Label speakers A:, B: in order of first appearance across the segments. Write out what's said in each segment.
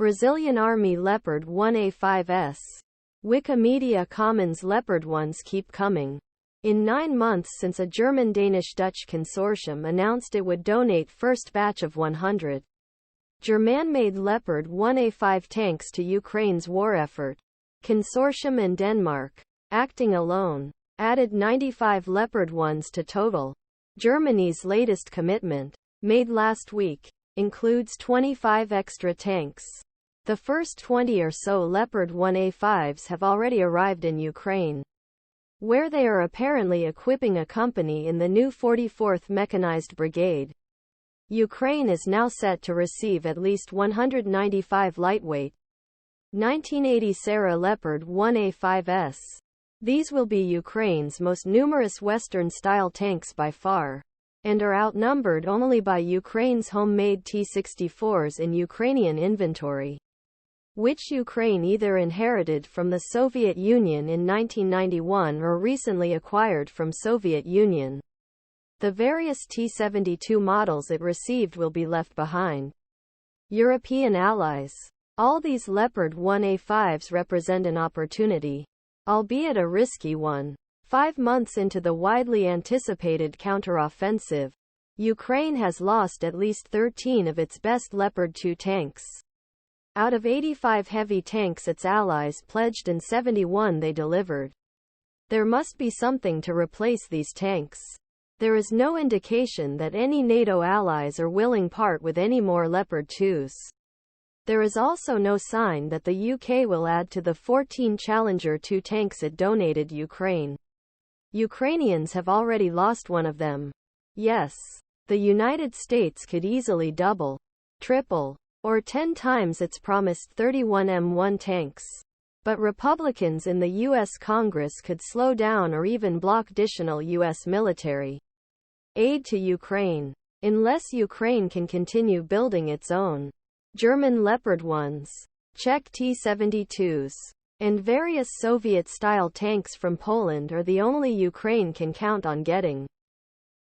A: Brazilian Army Leopard 1A5S. Wikimedia Commons Leopard 1s keep coming. In 9 months since a German-Danish-Dutch consortium announced it would donate first batch of 100 German-made Leopard 1A5 tanks to Ukraine's war effort, consortium and Denmark, acting alone, added 95 Leopard 1s to total. Germany's latest commitment, made last week, includes 25 extra tanks. The first 20 or so Leopard 1A5s have already arrived in Ukraine, where they are apparently equipping a company in the new 44th Mechanized Brigade. Ukraine is now set to receive at least 195 lightweight 1980 Sarah Leopard 1A5s. These will be Ukraine's most numerous Western-style tanks by far, and are outnumbered only by Ukraine's homemade T-64s in Ukrainian inventory, which Ukraine either inherited from the Soviet Union in 1991 or recently acquired from Soviet Union. The various T-72 models it received will be left behind. European allies. All these Leopard 1A5s represent an opportunity, albeit a risky one. 5 months into the widely anticipated counteroffensive, Ukraine has lost at least 13 of its best Leopard 2 tanks. Out of 85 heavy tanks its allies pledged and 71 they delivered. There must be something to replace these tanks. There is no indication that any NATO allies are willing part with any more Leopard 2s. There is also no sign that the UK will add to the 14 Challenger 2 tanks it donated Ukraine. Ukrainians have already lost one of them. Yes, the United States could easily double, triple, or 10 times its promised 31 M1 tanks. But Republicans in the U.S. Congress could slow down or even block additional U.S. military aid to Ukraine, unless Ukraine can continue building its own German Leopard 1s, Czech T-72s, and various Soviet-style tanks from Poland are the only Ukraine can count on getting.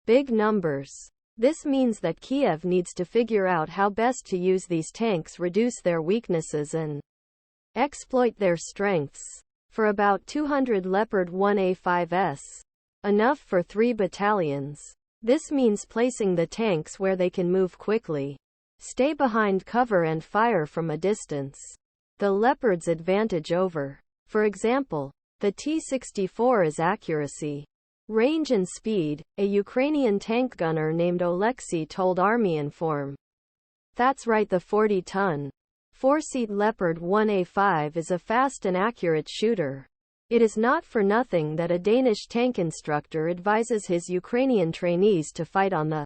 A: Big numbers. This means that Kiev needs to figure out how best to use these tanks, reduce their weaknesses and exploit their strengths. For about 200 Leopard 1A5s, enough for 3 battalions. This means placing the tanks where they can move quickly, stay behind cover and fire from a distance. The Leopard's advantage over, for example, the T-64 is accuracy, range and speed, a Ukrainian tank gunner named Oleksiy told Army-Inform. That's right, the 40-ton, 4-seat Leopard 1A5 is a fast and accurate shooter. It is not for nothing that a Danish tank instructor advises his Ukrainian trainees to fight on the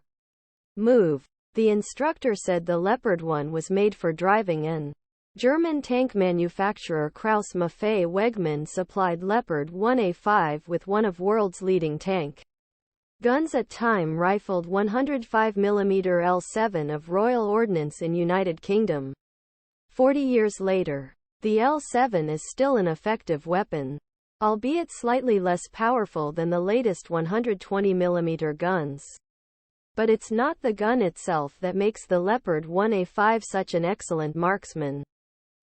A: move. The instructor said the Leopard 1 was made for driving in. German tank manufacturer Krauss-Maffei Wegmann supplied Leopard 1A5 with one of world's leading tank guns at time rifled 105mm L7 of Royal Ordnance in United Kingdom. 40 years later, the L7 is still an effective weapon, albeit slightly less powerful than the latest 120mm guns. But it's not the gun itself that makes the Leopard 1A5 such an excellent marksman.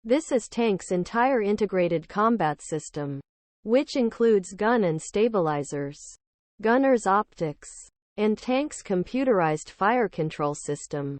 A: This is tank's entire integrated combat system, which includes gun and stabilizers, gunner's optics, and tank's computerized fire control system.